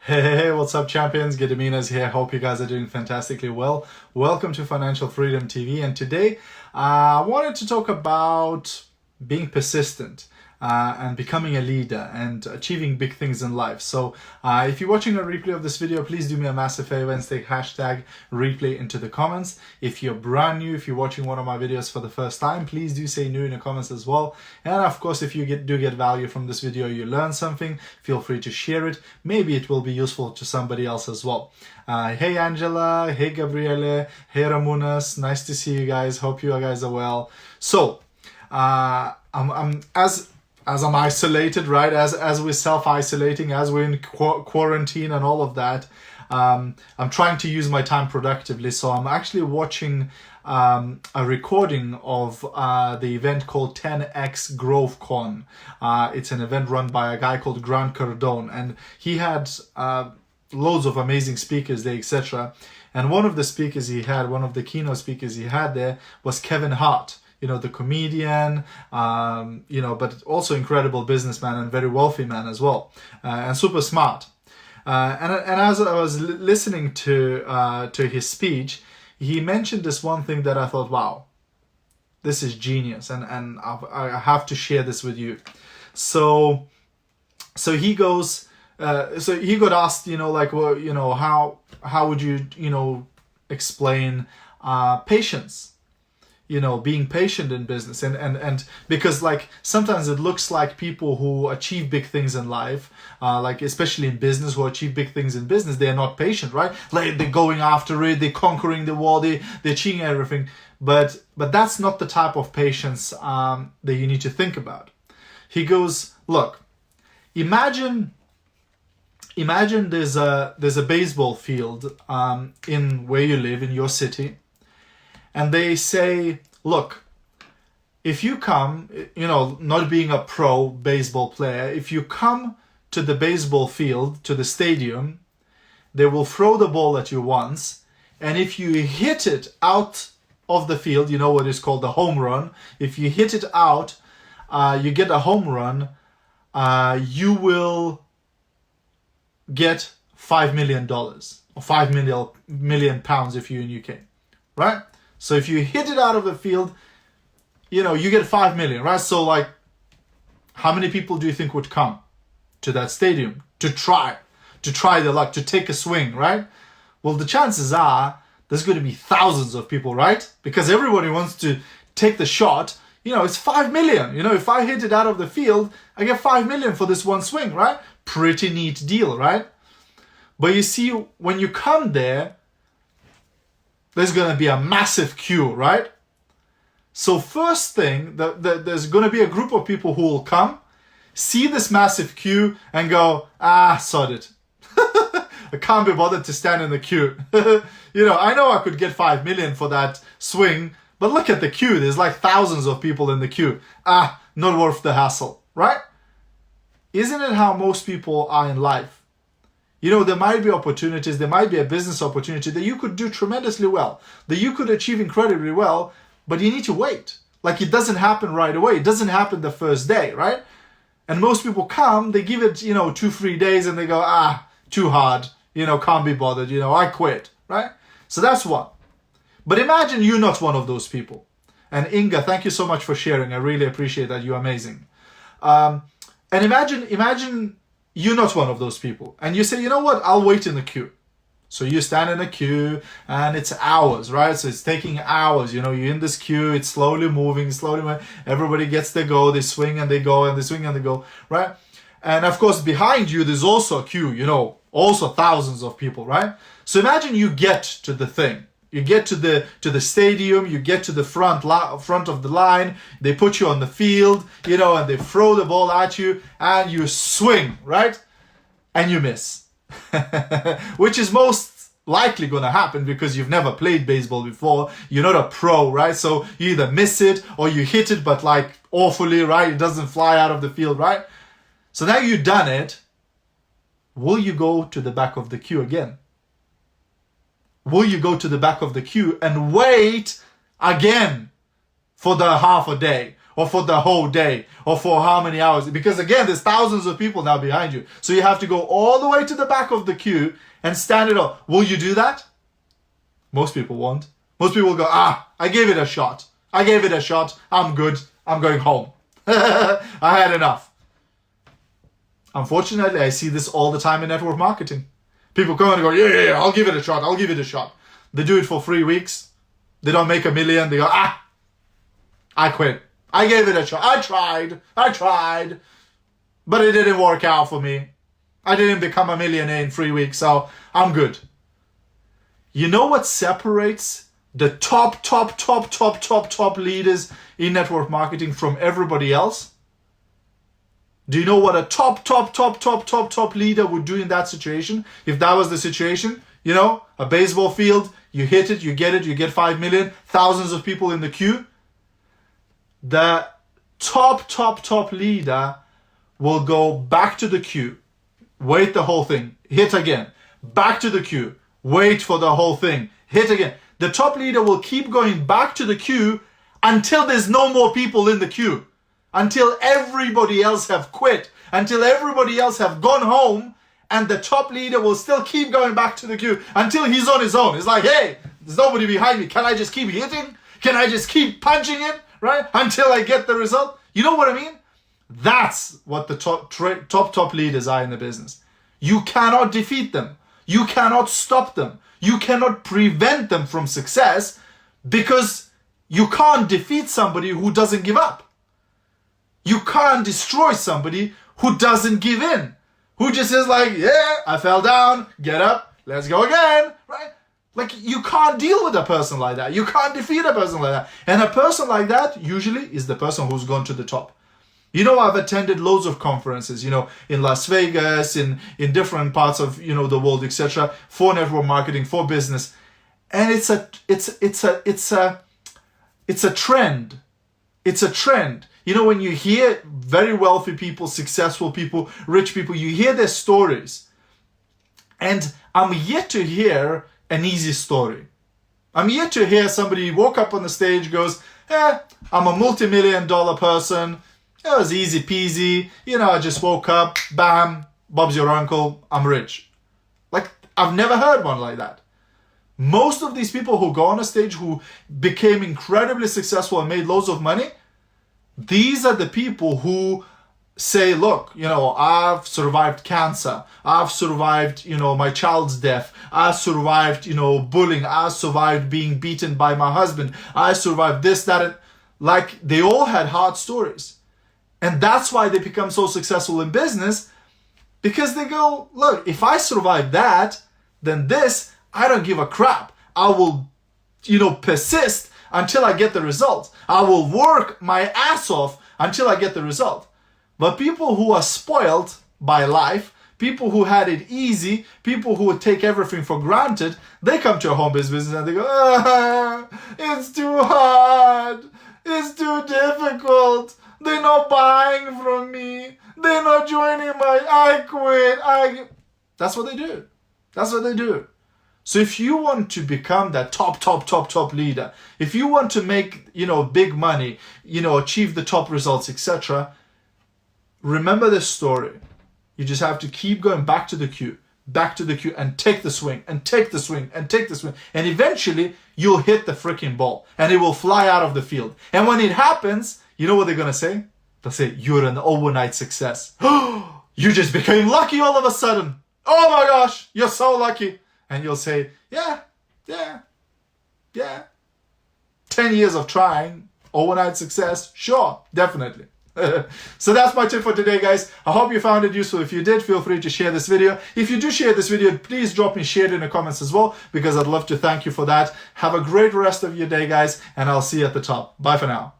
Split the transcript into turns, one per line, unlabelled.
Hey, what's up, champions? Gediminas here. Hope you guys are doing fantastically well. Welcome to Financial Freedom TV. And today, I wanted to talk about being persistent and becoming a leader and achieving big things in life. So if you're watching a replay of this video, please do me a massive favor and stick hashtag replay into the comments. If you're brand new, if you're watching one of my videos for the first time, please do say new in the comments as well. And of course, if you do get value from this video, you learn something, feel free to share it. Maybe it will be useful to somebody else as well. Hey Angela, hey Gabriele, hey Ramunas, nice to see you guys. Hope you guys are well. So I'm I'm isolated, right? As we're self-isolating, as we're in quarantine and all of that, I'm trying to use my time productively. So I'm actually watching a recording of the event called 10X GrowthCon. It's an event run by a guy called Grant Cardone, and he had loads of amazing speakers there, etc. And one of the speakers he had, one of the keynote speakers he had there was Kevin Hart. You know, the comedian, but also incredible businessman and very wealthy man as well, and super smart. And as I was listening to his speech, he mentioned this one thing that I thought, wow, this is genius, and I have to share this with you. So he goes, so he got asked, how would you, explain patience? Being patient in business and because like sometimes it looks like people who achieve big things in life, like especially in business, who achieve big things in business, they're not patient, right? Like they're going after it, they're conquering the world, they're achieving everything. But that's not the type of patience that you need to think about. He goes, look, imagine there's a baseball field in where you live in your city. And they say, look, if you come, not being a pro baseball player, if you come to the baseball field, to the stadium, they will throw the ball at you once. And if you hit it out of the field, you know what is called the home run. If you hit it out, you get a home run, you will get $5 million or £5 million if you're in UK, right? So if you hit it out of the field, you get 5 million, right? So like, how many people do you think would come to that stadium to try their luck, to take a swing, right? Well, the chances are there's going to be thousands of people, right? Because everybody wants to take the shot. It's 5 million. If I hit it out of the field, I get 5 million for this one swing, right? Pretty neat deal, right? But you see, when you come there, there's going to be a massive queue, right? So first thing, there's going to be a group of people who will come, see this massive queue and go, sod it. I can't be bothered to stand in the queue. I know I could get 5 million for that swing, but look at the queue. There's like thousands of people in the queue. Not worth the hassle, right? Isn't it how most people are in life? There might be opportunities, there might be a business opportunity that you could do tremendously well, that you could achieve incredibly well, but you need to wait. Like it doesn't happen right away. It doesn't happen the first day, right? And most people come, they give it, 2-3 days and they go, too hard, can't be bothered, I quit, right? So that's one. But imagine you're not one of those people. And Inga, thank you so much for sharing. I really appreciate that. You're amazing. And imagine you're not one of those people. And you say, you know what? I'll wait in the queue. So you stand in a queue and it's hours, right? So it's taking hours. You're in this queue. It's slowly moving. Everybody gets their go. They swing and they go and they swing and they go, right? And of course, behind you, there's also a queue, also thousands of people, right? So imagine you get to the thing. You get to the stadium, you get to the front of the line, they put you on the field, and they throw the ball at you, and you swing, right? And you miss. Which is most likely going to happen because you've never played baseball before. You're not a pro, right? So you either miss it or you hit it, but like awfully, right? It doesn't fly out of the field, right? So now you've done it. Will you go to the back of the queue again? Will you go to the back of the queue and wait again for the half a day or for the whole day, or for how many hours? Because again, there's thousands of people now behind you. So you have to go all the way to the back of the queue and stand it up. Will you do that? Most people won't. Most people will go, I gave it a shot. I gave it a shot. I'm good. I'm going home. I had enough. Unfortunately, I see this all the time in network marketing. People come and go, yeah, I'll give it a shot. I'll give it a shot. They do it for 3 weeks. They don't make $1 million. They go, I quit. I gave it a shot. I tried. But it didn't work out for me. I didn't become a millionaire in 3 weeks, so I'm good. You know what separates the top leaders in network marketing from everybody else? Do you know what a top leader would do in that situation? If that was the situation, you know, a baseball field, you hit it, you get 5 million, thousands of people in the queue. The top leader will go back to the queue, wait the whole thing, hit again, back to the queue, wait for the whole thing, hit again. The top leader will keep going back to the queue until there's no more people in the queue, until everybody else have quit, until everybody else have gone home, and the top leader will still keep going back to the queue until he's on his own. It's like, hey, there's nobody behind me. Can I just keep hitting? Can I just keep punching it, right? Until I get the result? You know what I mean? That's what the top leaders are in the business. You cannot defeat them. You cannot stop them. You cannot prevent them from success, because you can't defeat somebody who doesn't give up. You can't destroy somebody who doesn't give in, who just is like, yeah, I fell down, get up, let's go again, right? Like, you can't deal with a person like that. You can't defeat a person like that. And a person like that usually is the person who's gone to the top. You know, I've attended loads of conferences, you know, in Las Vegas, in different parts of, you know, the world, etc., for network marketing, for business. And it's a trend. It's a trend. You know, when you hear very wealthy people, successful people, rich people, you hear their stories. And I'm yet to hear an easy story. I'm yet to hear somebody walk up on the stage, goes, I'm a multi-million-dollar person. It was easy peasy. You know, I just woke up, bam, Bob's your uncle, I'm rich. Like, I've never heard one like that. Most of these people who go on a stage, who became incredibly successful and made loads of money, these are the people who say, look, you know, I've survived cancer. I've survived, you know, my child's death. I survived, you know, bullying. I survived being beaten by my husband. I survived this, that, and like, they all had hard stories. And that's why they become so successful in business, because they go, look, if I survive that, then this, I don't give a crap. I will, you know, persist until I get the result. I will work my ass off until I get the result. But people who are spoiled by life, people who had it easy, people who would take everything for granted, they come to a home business and they go, it's too hard. It's too difficult. They're not buying from me. They're not joining I quit. That's what they do. That's what they do. So if you want to become that top leader, if you want to make, you know, big money, you know, achieve the top results, etc., remember this story. You just have to keep going back to the queue, and take the swing, and take the swing, and take the swing. And eventually, you'll hit the freaking ball, and it will fly out of the field. And when it happens, you know what they're going to say? They'll say, you're an overnight success. You just became lucky all of a sudden. Oh my gosh, you're so lucky. And you'll say, yeah. 10 years of trying, overnight success, sure, definitely. So that's my tip for today, guys. I hope you found it useful. If you did, feel free to share this video. If you do share this video, please drop me share it in the comments as well, because I'd love to thank you for that. Have a great rest of your day, guys, and I'll see you at the top. Bye for now.